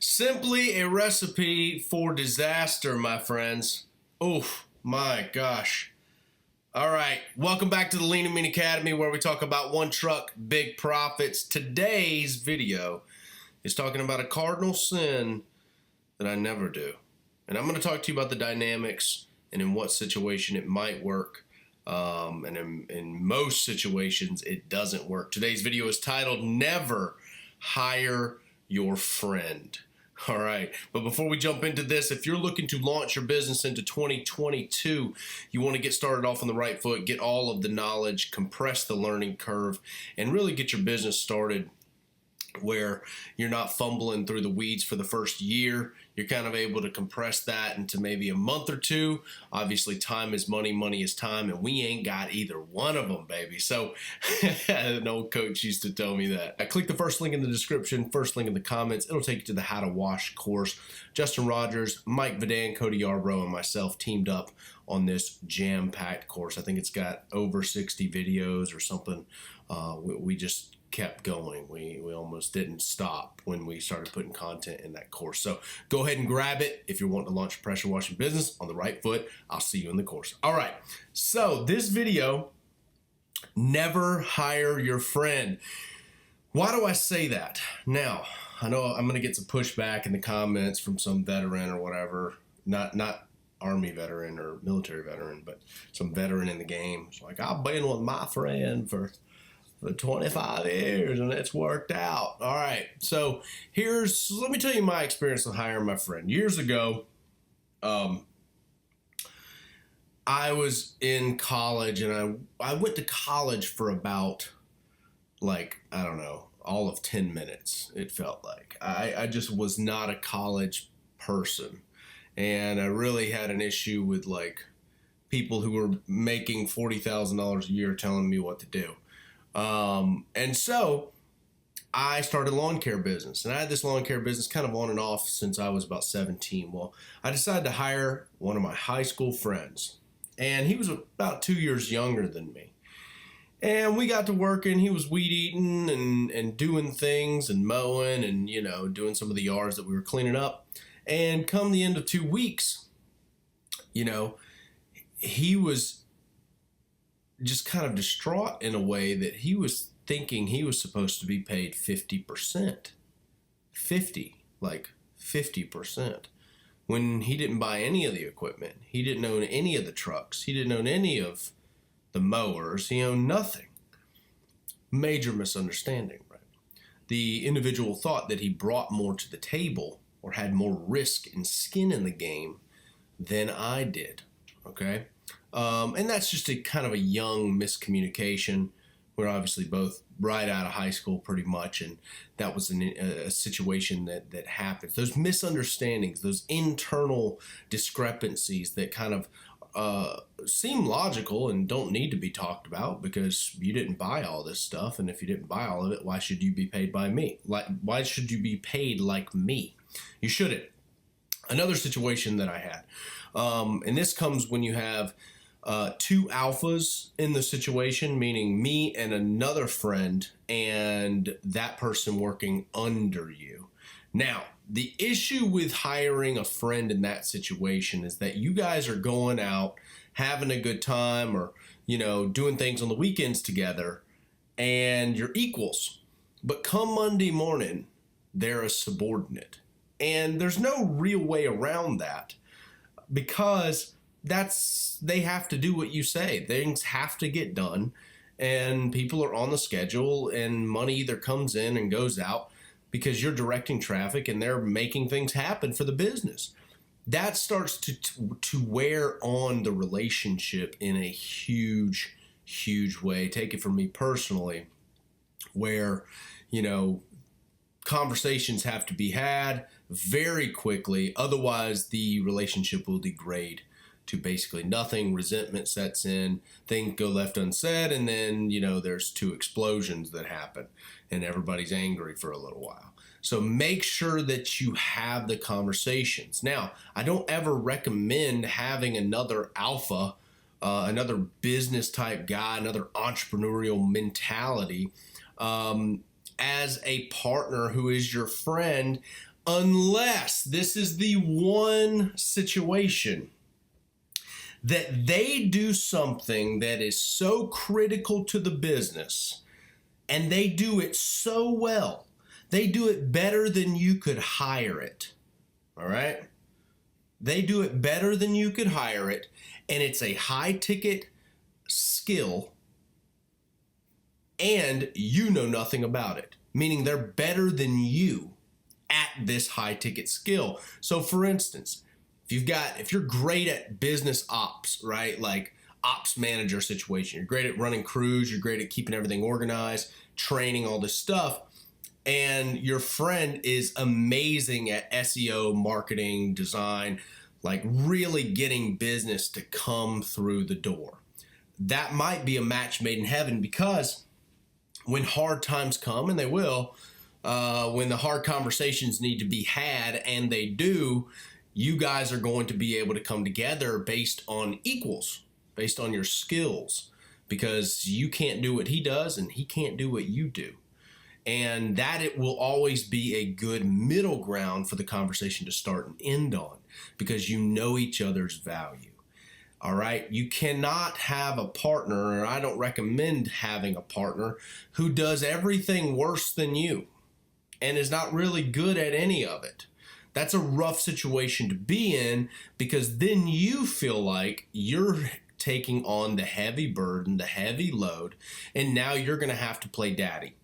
Simply a recipe for disaster, my friends. Oof, my gosh. All right, welcome back to the Lean and Mean Academy, where we talk about one truck, big profits. Today's video is talking about a cardinal sin that I never do. And I'm going to talk to you about the dynamics and in what situation it might work. And in most situations, it doesn't work. Today's video is titled, Never Hire Your Friend. All right, but before we jump into this, if you're looking to launch your business into 2022, you want to get started off on the right foot, get all of the knowledge, compress the learning curve, and really get your business started where you're not fumbling through the weeds for the first year. You're kind of able to compress that into maybe a month or two. Obviously, time is money, money is time, and we ain't got either one of them, baby. So an old coach used to tell me that. I click the first link in the description, first link in the comments. It'll take you to the How to Wash course. Justin Rogers, Mike Vadan, Cody Yarbrough, and myself teamed up on this jam-packed course. I think it's got over 60 videos or something. We just kept going. We almost didn't stop when we started putting content in that course. So go ahead and grab it if you're wanting to launch a pressure washing business on the right foot. I'll see you in the course. All right. So this video, never hire your friend. Why do I say that? Now, I know I'm going to get some pushback in the comments from some veteran or whatever, not Army veteran or military veteran, but some veteran in the game. It's like, I've been with my friend for 25 years and it's worked out. All right. So let me tell you my experience with hiring my friend. Years ago, I was in college and I went to college for about I don't know, all of 10 minutes. It felt like I just was not a college person. And I really had an issue with people who were making $40,000 a year telling me what to do. And so I started a lawn care business, and I had this lawn care business kind of on and off since I was about 17. Well, I decided to hire one of my high school friends, and he was about 2 years younger than me. And we got to working. He was weed eating and doing things and mowing and, doing some of the yards that we were cleaning up. And come the end of 2 weeks, he was just kind of distraught in a way that he was thinking he was supposed to be paid 50%. 50%. When he didn't buy any of the equipment. He didn't own any of the trucks. He didn't own any of the mowers. He owned nothing. Major misunderstanding, right? The individual thought that he brought more to the table or had more risk and skin in the game than I did, okay? And that's just a kind of a young miscommunication. We're obviously both right out of high school pretty much, and that was a situation that happened. Those misunderstandings, those internal discrepancies that kind of seem logical and don't need to be talked about because you didn't buy all this stuff, and if you didn't buy all of it, why should you be paid by me? Why should you be paid like me? You shouldn't. Another situation that I had, and this comes when you have two alphas in the situation, meaning me and another friend, and that person working under you. Now, the issue with hiring a friend in that situation is that you guys are going out, having a good time, or, doing things on the weekends together, and you're equals. But come Monday morning, they're a subordinate. And there's no real way around that because they have to do what you say. Things have to get done, and people are on the schedule, and money either comes in and goes out because you're directing traffic and they're making things happen for the business. That starts to wear on the relationship in a huge, huge way. Take it from me personally, where, conversations have to be had very quickly. Otherwise, the relationship will degrade to basically nothing. Resentment sets in, things go left unsaid, and then, there's two explosions that happen, and everybody's angry for a little while. So make sure that you have the conversations. Now, I don't ever recommend having another alpha, another business type guy, another entrepreneurial mentality as a partner who is your friend unless this is the one situation that they do something that is so critical to the business and they do it so well. They do it better than you could hire it. All right? They do it better than you could hire it, and it's a high ticket skill, and you know nothing about it, meaning they're better than you at this high ticket skill. So for instance, if you're great at business ops, right? Like ops manager situation, you're great at running crews, you're great at keeping everything organized, training, all this stuff, and your friend is amazing at SEO, marketing, design, like really getting business to come through the door. That might be a match made in heaven, because when hard times come, and they will, when the hard conversations need to be had, and they do, you guys are going to be able to come together based on equals, based on your skills, because you can't do what he does and he can't do what you do. And that it will always be a good middle ground for the conversation to start and end on, because you know each other's value. All right. You cannot have a partner, or I don't recommend having a partner who does everything worse than you and is not really good at any of it. That's a rough situation to be in, because then you feel like you're taking on the heavy burden, the heavy load, and now you're going to have to play daddy.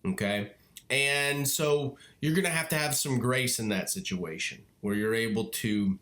Okay. And so you're going to have some grace in that situation, where you're able to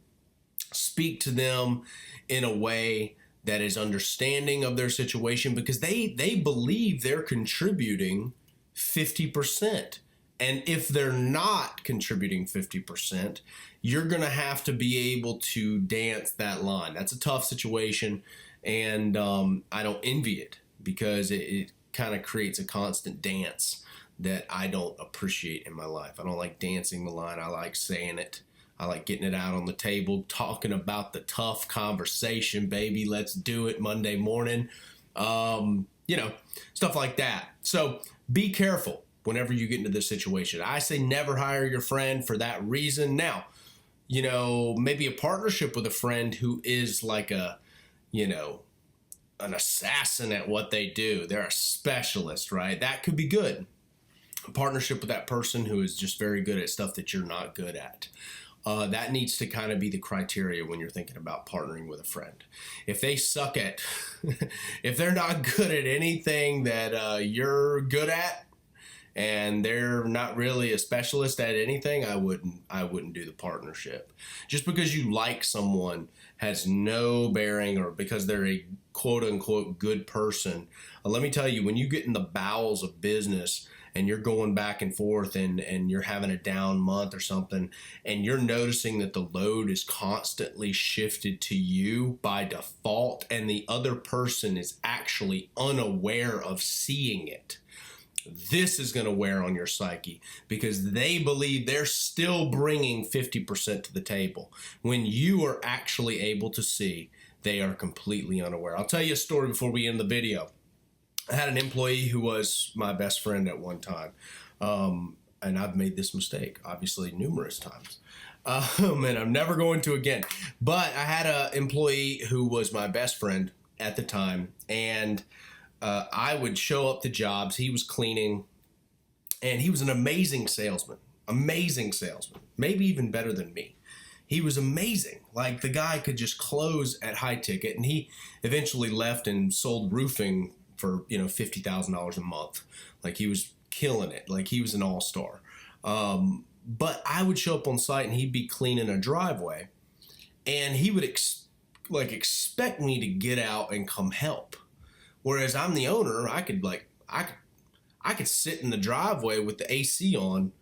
speak to them in a way that is understanding of their situation, because they believe they're contributing 50%. And if they're not contributing 50%, you're going to have to be able to dance that line. That's a tough situation, and I don't envy it, because it kind of creates a constant dance that I don't appreciate in my life. I don't like dancing the line. I like saying it. I like getting it out on the table, talking about the tough conversation, baby. Let's do it Monday morning. Stuff like that. So be careful whenever you get into this situation. I say never hire your friend for that reason. Now, maybe a partnership with a friend who is like an assassin at what they do. They're a specialist, right? That could be good. A partnership with that person who is just very good at stuff that you're not good at. That needs to kind of be the criteria when you're thinking about partnering with a friend. If they suck at, if they're not good at anything that you're good at, and they're not really a specialist at anything, I wouldn't do the partnership. Just because you like someone has no bearing, or because they're a quote unquote good person. Let me tell you, when you get in the bowels of business and you're going back and forth, and you're having a down month or something, and you're noticing that the load is constantly shifted to you by default, and the other person is actually unaware of seeing it, this is going to wear on your psyche, because they believe they're still bringing 50% to the table when you are actually able to see they are completely unaware. I'll tell you a story before we end the video. I had an employee who was my best friend at one time, and I've made this mistake, obviously, numerous times, and I'm never going to again. But I had an employee who was my best friend at the time, and I would show up to jobs. He was cleaning, and he was an amazing salesman, maybe even better than me. He was amazing. Like, the guy could just close at high ticket, and he eventually left and sold roofing for, $50,000 a month. Like, he was killing it. Like, he was an all-star. But I would show up on site, and he'd be cleaning a driveway, and he would expect me to get out and come help. Whereas I'm the owner, I could sit in the driveway with the AC on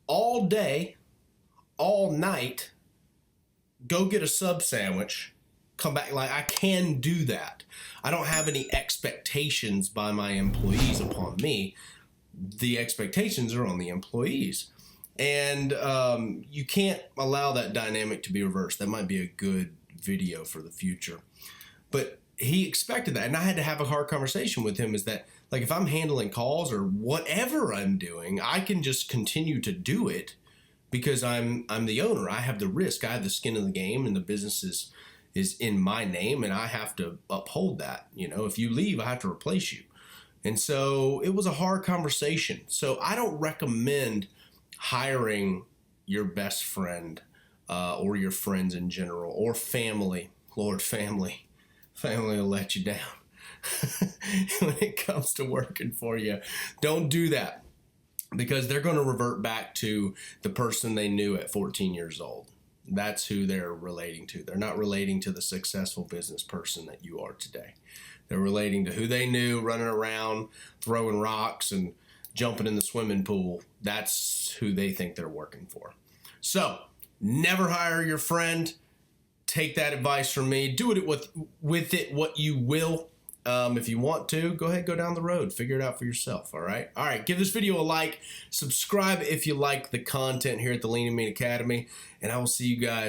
all day, all night, go get a sub sandwich, come back. Like, I can do that. I don't have any expectations by my employees upon me. The expectations are on the employees. And you can't allow that dynamic to be reversed. That might be a good video for the future. But he expected that, and I had to have a hard conversation with him, is that, like, if I'm handling calls or whatever I'm doing, I can just continue to do it because I'm the owner. I have the risk. I have the skin in the game, and the business is in my name, and I have to uphold that. You know, if you leave, I have to replace you. And so it was a hard conversation. So I don't recommend hiring your best friend or your friends in general or family. Lord, family will let you down when it comes to working for you. Don't do that, because they're going to revert back to the person they knew at 14 years old. That's who they're relating to. They're not relating to the successful business person that you are today. They're relating to who they knew running around, throwing rocks and jumping in the swimming pool. That's who they think they're working for. So never hire your friend. Take that advice from me. Do it with it what you will. If you want to, go ahead, go down the road. Figure it out for yourself, all right? All right, give this video a like. Subscribe if you like the content here at the Lean and Mean Academy. And I will see you guys